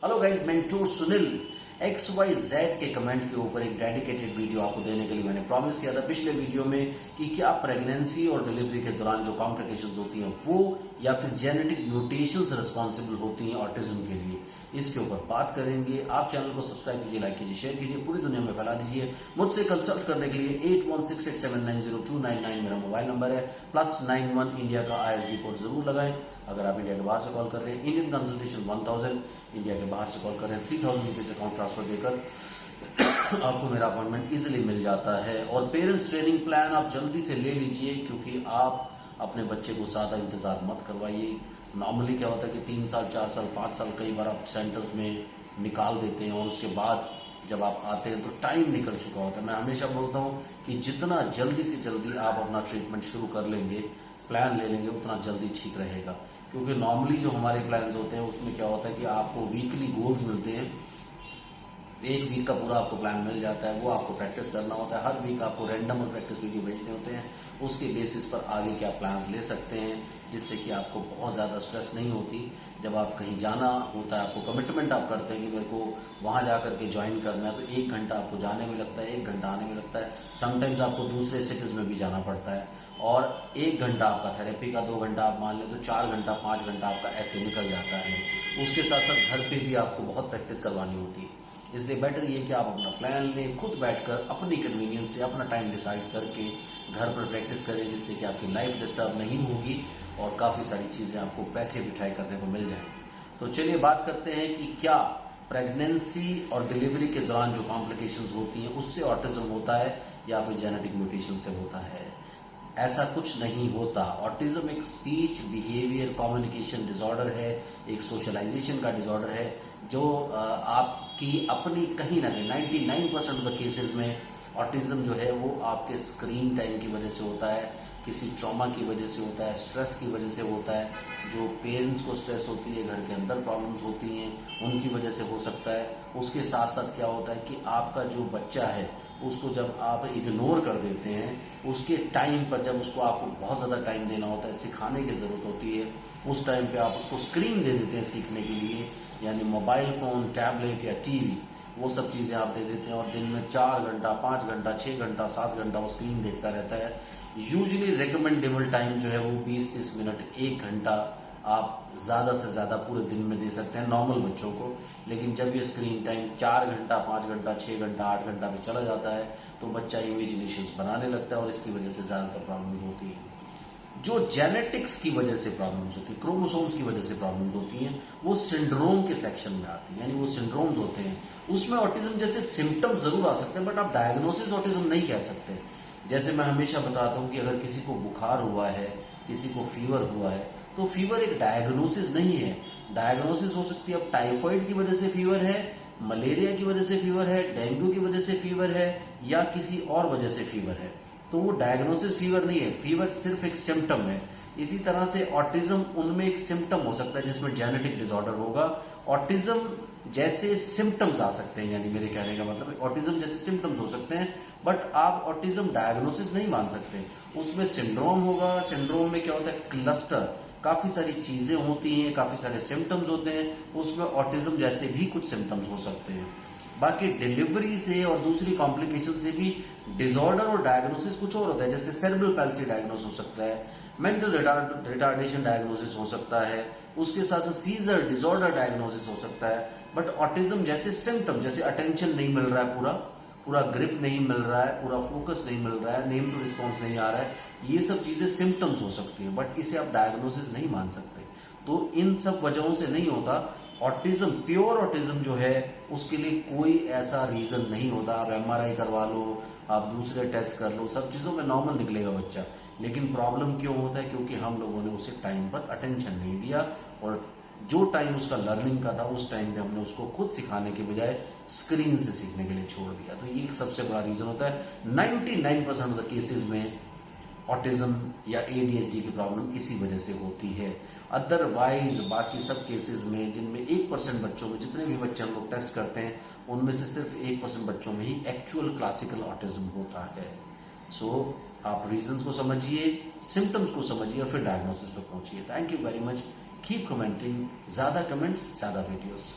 Hello guys, mentor Sunil XYZ के comment के ऊपर एक डेडिकेटेड वीडियो आपको देने के लिए मैंने प्रॉमिस किया था पिछले वीडियो में कि क्या प्रेगनेंसी और डिलीवरी के दौरान जो कॉम्प्लिकेशंस होती हैं वो या फिर जेनेटिक म्यूटेशंस रिस्पॉन्सिबल होती हैं ऑटिज्म के लिए। इसके ऊपर बात करेंगे। आप चैनल को सब्सक्राइब कीजिए, लाइक कीजिए, शेयर कीजिए, पूरी दुनिया में फैला दीजिए। मुझसे कंसल्ट करने के लिए 8168790299 मेरा मोबाइल नंबर है। +91 इंडिया का ISD कोड जरूर लगाएं। अगर आप इंडिया के बाहर से कॉल कर रहे हैं, इंडियन कंसल्टेशन 1000, इंडिया के बाहर से कॉल कर रहे हैं 3000 रुपीज अकाउंट ट्रांसफर देकर आपको मेरा अपॉइंटमेंट इजीली मिल जाता है। और पेरेंट्स ट्रेनिंग प्लान आप जल्दी से ले लीजिए, क्योंकि आप अपने बच्चे को ज्यादा इंतजार मत करवाइए। नॉर्मली क्या होता है कि 3 साल 4 साल 5 साल कई बार आप सेंटर्स में निकाल देते हैं और उसके बाद जब आप आते हैं तो टाइम निकल चुका होता है। मैं हमेशा बोलता हूं कि जितना जल्दी से जल्दी आप अपना ट्रीटमेंट शुरू कर लेंगे, प्लान ले लेंगे, उतना जल्दी ठीक रहेगा। क्योंकि नॉर्मली जो हमारे प्लान्स होते हैं उसमें क्या होता है कि आपको वीकली गोल्स मिलते हैं। एक वीक का पूरा आपको प्लान मिल जाता है, वो आपको प्रैक्टिस करना होता है। हर वीक आपको रैंडम और प्रैक्टिस वीडियो भेजने होते हैं। उसके बेसिस पर आगे क्या प्लान्स ले सकते हैं, जिससे कि आपको बहुत ज्यादा स्ट्रेस नहीं होती। जब आप कहीं जाना होता है, आपको कमिटमेंट आप करते हैं कि मेरे को वहां जाकर के ज्वाइन करना है, तो 1 घंटा आपको जाने में लगता है, 1 घंटा आने में लगता है। समटाइम्स आपको दूसरे सिटीज में भी जाना पड़ता है और 1 घंटा आपका थेरेपी का, 2 घंटा आप मान लें तो 4 घंटा 5 घंटा आपका ऐसे निकल जाता है। उसके साथ साथ घर पे भी आपको बहुत प्रैक्टिस करवानी होती है। इसलिए बेटर ये कि आप अपना प्लान लें, खुद बैठकर अपनी कन्वीनियंस से अपना टाइम डिसाइड करके घर पर प्रैक्टिस करें, जिससे कि आपकी लाइफ डिस्टर्ब नहीं होगी और काफी सारी चीजें आपको बैठे बिठाए करने को मिल जाएंगी। तो चलिए बात करते हैं कि क्या प्रेगनेंसी और डिलीवरी के दौरान जो कॉम्प्लिकेशंस होती हैं उससे ऑटिज्म होता है या फिर जेनेटिक म्यूटेशन से होता है। ऐसा कुछ नहीं होता। ऑटिज्म एक स्पीच, बिहेवियर, कम्युनिकेशन डिसऑर्डर है, एक सोशलाइजेशन का डिसऑर्डर है, जो आपकी अपनी कहीं ना कहीं 99% ऑफ द केसेस में ऑटिज्म जो है वो आपके स्क्रीन टाइम की वजह से होता है, किसी ट्रॉमा की वजह से होता है, स्ट्रेस की वजह से होता है। जो पेरेंट्स को स्ट्रेस होती है, घर के अंदर प्रॉब्लम्स होती हैं, उनकी वजह से हो सकता है। उसके साथ साथ क्या होता है कि आपका जो बच्चा है उसको जब आप इग्नोर कर देते हैं, उसके टाइम पर जब उसको आपको बहुत ज्यादा टाइम देना होता है, सिखाने की जरूरत होती है, उस टाइम पे आप उसको स्क्रीन दे देते हैं सीखने के लिए, यानी मोबाइल फोन, टैबलेट या टीवी, वो सब चीजें आप दे देते हैं और दिन में 4 घंटा 5 घंटा 6 घंटा 7 घंटा वो स्क्रीन देखता रहता है। यूजुअली रिकमेंडेबल टाइम जो है वो 20-30 मिनट 1 घंटा आप ज्यादा से ज्यादा पूरे दिन में दे सकते हैं नॉर्मल बच्चों को। लेकिन जब ये स्क्रीन टाइम 4 घंटा 5 घंटा 6 घंटा 8 घंटा पे चला जाता है तो बच्चा इमेजिनेशंस बनाने लगता है और इसकी वजह से ज्यादातर प्रॉब्लम्स होती है। जो जेनेटिक्स की वजह से प्रॉब्लम्स होती है, क्रोमोसोम्स की वजह से प्रॉब्लम्स होती हैं, वो सिंड्रोम के सेक्शन में आती है। यानी वो सिंड्रोम्स होते हैं, उसमें ऑटिज्म जैसे सिम्टम्स जरूर आ सकते हैं, बट आप डायग्नोसिस ऑटिज्म नहीं कह सकते। जैसे मैं हमेशा बताता हूं कि अगर किसी को बुखार हुआ है, किसी को फीवर हुआ है, तो फीवर एक डायग्नोसिस नहीं है। डायग्नोसिस हो सकती है अब टाइफाइड की वजह से फीवर है, मलेरिया की वजह से फीवर है, डेंगू की वजह से फीवर है, या किसी और वजह से फीवर है, तो वो डायग्नोसिस फीवर नहीं है। फीवर सिर्फ एक सिम्टम है। इसी तरह से ऑटिज्म उनमें एक सिम्टम हो सकता है जिसमें जेनेटिक डिसऑर्डर होगा। ऑटिज्म जैसे सिम्टम्स आ सकते हैं, यानी मेरे कहने का मतलब ऑटिज्म जैसे सिम्टम्स हो सकते हैं, बट आप ऑटिज्म डायग्नोसिस नहीं मान सकते। उसमें सिंड्रोम होगा। सिंड्रोम में क्या होता है, क्लस्टर, काफी सारी चीजें होती हैं, काफी सारे सिम्टम्स होते हैं, उसमें ऑटिज्म जैसे भी कुछ सिम्टम्स हो सकते हैं। बाकी डिलीवरी से और दूसरी कॉम्प्लिकेशन से भी डिसऑर्डर और डायग्नोसिस कुछ और होता है। जैसे सेरेब्रल पैल्सी डायग्नोस हो सकता है, मेंटल रिटार्डेशन डायग्नोसिस हो सकता है, उसके साथ साथ सीजर डिसऑर्डर डायग्नोसिस हो सकता है। बट ऑटिज्म जैसे सिम्टम, जैसे अटेंशन नहीं मिल रहा है, पूरा ग्रिप नहीं मिल रहा है, पूरा फोकस नहीं मिल रहा है, नेम टू रिस्पॉन्स नहीं आ रहा है, ये सब चीजें सिम्टम्स हो सकती है, बट इसे आप डायग्नोसिस नहीं मान सकते। तो इन सब वजहों से नहीं होता। ऑटिज्म, प्योर ऑटिज्म जो है उसके लिए कोई ऐसा रीजन नहीं होता। आप MRI करवा लो, आप दूसरे टेस्ट कर लो, सब चीजों में नॉर्मल निकलेगा बच्चा। लेकिन प्रॉब्लम क्यों होता है, क्योंकि हम लोगों ने उसे टाइम पर अटेंशन नहीं दिया और जो टाइम उसका लर्निंग का था उस टाइम पे हमने उसको खुद सिखाने के बजाय स्क्रीन से सीखने के लिए छोड़ दिया। तो ये एक सबसे बड़ा रीजन होता है। 99% ऑफ द केसेस में ऑटिज्म या ADHD की प्रॉब्लम इसी वजह से होती है। अदरवाइज बाकी सब केसेस में, जिनमें 1% बच्चों में, जितने भी बच्चे हम लोग टेस्ट करते हैं उनमें से सिर्फ 1% बच्चों में ही एक्चुअल क्लासिकल ऑटिज्म होता है। सो आप रीजंस को समझिए, सिम्टम्स को समझिए और फिर डायग्नोसिस पर पहुंचिए। Thank you very much. Keep commenting, ज्यादा कमेंट्स, ज्यादा वीडियोस।